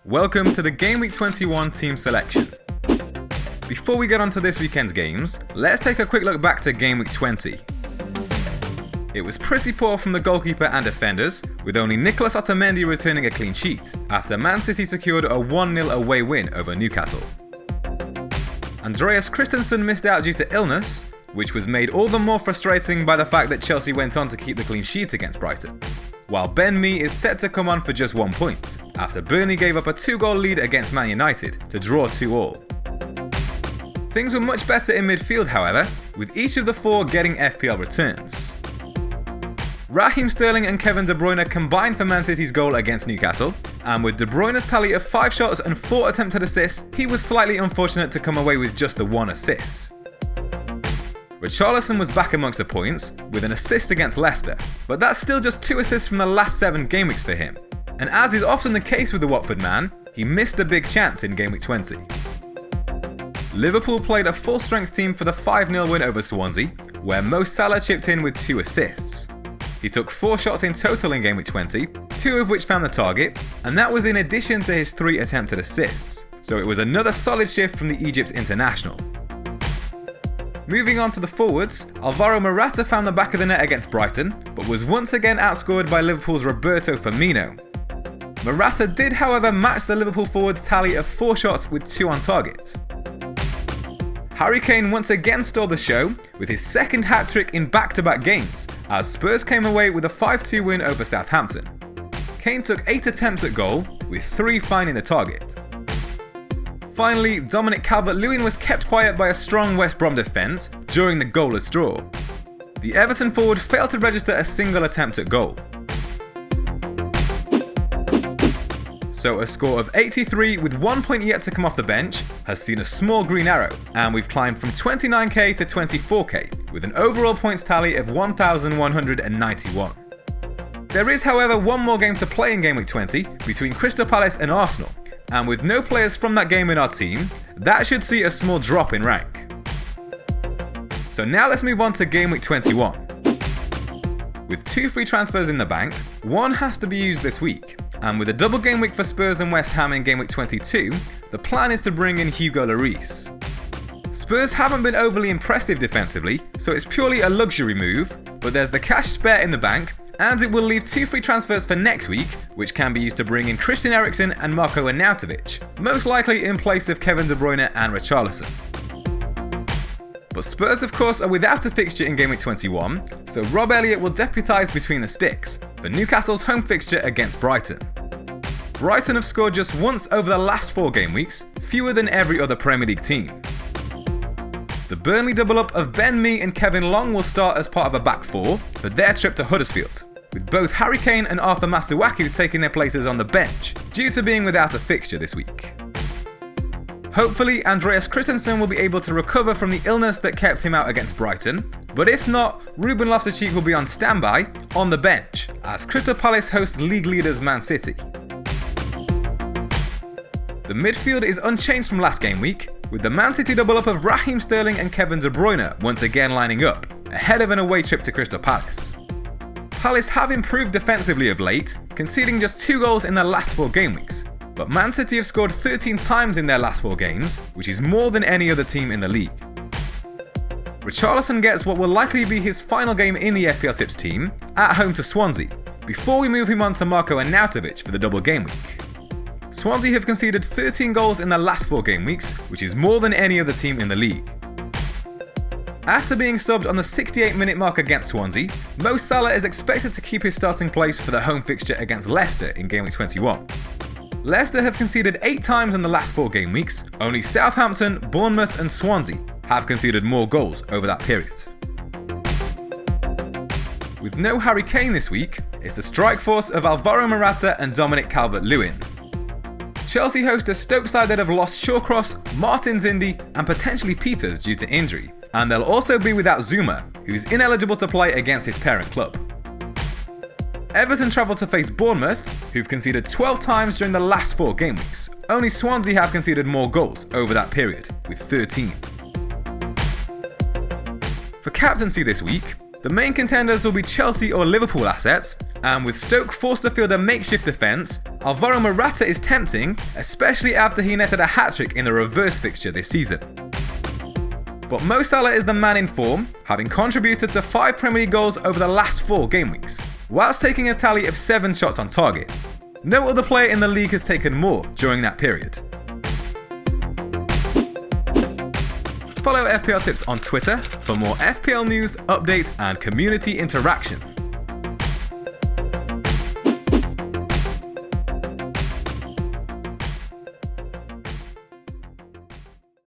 Welcome to the Game Week 21 team selection. Before we get on to this weekend's games, let's take a quick look back to Game Week 20. It was pretty poor from the goalkeeper and defenders, with only Nicolas Otamendi returning a clean sheet after Man City secured a 1-0 away win over Newcastle. Andreas Christensen missed out due to illness, which was made all the more frustrating by the fact that Chelsea went on to keep the clean sheet against Brighton. While Ben Mee is set to come on for just 1 point, after Burnley gave up a 2-goal lead against Man United to draw 2-2. Things were much better in midfield, however, with each of the 4 getting FPL returns. Raheem Sterling and Kevin De Bruyne combined for Man City's goal against Newcastle, and with De Bruyne's tally of 5 shots and 4 attempted assists, he was slightly unfortunate to come away with just the 1 assist. Richarlison was back amongst the points, with an assist against Leicester, but that's still just 2 assists from the last 7 game weeks for him. And as is often the case with the Watford man, he missed a big chance in Game Week 20. Liverpool played a full-strength team for the 5-0 win over Swansea, where Mo Salah chipped in with 2 assists. He took 4 shots in total in Game Week 20, 2 of which found the target, and that was in addition to his 3 attempted assists, so it was another solid shift from the Egypt international. Moving on to the forwards, Alvaro Morata found the back of the net against Brighton, but was once again outscored by Liverpool's Roberto Firmino. Morata did, however, match the Liverpool forwards' tally of 4 shots with 2 on target. Harry Kane once again stole the show with his second hat-trick in back-to-back games, as Spurs came away with a 5-2 win over Southampton. Kane took 8 attempts at goal, with 3 finding the target. Finally, Dominic Calvert-Lewin was kept quiet by a strong West Brom defence during the goalless draw. The Everton forward failed to register a single attempt at goal. So a score of 83 with 1 point yet to come off the bench has seen a small green arrow, and we've climbed from 29k to 24k with an overall points tally of 1,191. There is, however, one more game to play in Game Week 20 between Crystal Palace and Arsenal, and with no players from that game in our team, that should see a small drop in rank. So now let's move on to Game Week 21. With 2 free transfers in the bank, 1 has to be used this week, and with a double game week for Spurs and West Ham in Game Week 22, the plan is to bring in Hugo Lloris. Spurs haven't been overly impressive defensively, so it's purely a luxury move, but there's the cash spare in the bank, and it will leave 2 free transfers for next week, which can be used to bring in Christian Eriksen and Marko Arnautovic, most likely in place of Kevin De Bruyne and Richarlison. But Spurs, of course, are without a fixture in Game Week 21, so Rob Elliott will deputise between the sticks for Newcastle's home fixture against Brighton. Brighton have scored just once over the last 4 game weeks, fewer than every other Premier League team. The Burnley double-up of Ben Mee and Kevin Long will start as part of a back 4 for their trip to Huddersfield, with both Harry Kane and Arthur Masuaku taking their places on the bench, due to being without a fixture this week. Hopefully, Andreas Christensen will be able to recover from the illness that kept him out against Brighton, but if not, Ruben Loftus-Cheek will be on standby on the bench, as Crystal Palace host league leaders Man City. The midfield is unchanged from last game week, with the Man City double-up of Raheem Sterling and Kevin De Bruyne once again lining up, ahead of an away trip to Crystal Palace. Palace have improved defensively of late, conceding just 2 goals in their last 4 game weeks, but Man City have scored 13 times in their last 4 games, which is more than any other team in the league. Richarlison gets what will likely be his final game in the FPLtips team, at home to Swansea, before we move him on to Marko Arnautovic for the double game week. Swansea have conceded 13 goals in their last 4 game weeks, which is more than any other team in the league. After being subbed on the 68-minute mark against Swansea, Mo Salah is expected to keep his starting place for the home fixture against Leicester in Game Week 21. Leicester have conceded 8 times in the last 4 game weeks, only Southampton, Bournemouth and Swansea have conceded more goals over that period. With no Harry Kane this week, it's the strike force of Alvaro Morata and Dominic Calvert-Lewin. Chelsea host a Stoke side that have lost Shawcross, Martin Zindi and potentially Peters due to injury, and they'll also be without Zuma, who's ineligible to play against his parent club. Everton travel to face Bournemouth, who've conceded 12 times during the last 4 game weeks. Only Swansea have conceded more goals over that period, with 13. For captaincy this week, the main contenders will be Chelsea or Liverpool assets, And with Stoke forced to field a makeshift defence, Alvaro Morata is tempting, especially after he netted a hat-trick in the reverse fixture this season. But Mo Salah is the man in form, having contributed to 5 Premier League goals over the last 4 game weeks, whilst taking a tally of 7 shots on target. No other player in the league has taken more during that period. Follow FPL Tips on Twitter for more FPL news, updates and community interaction.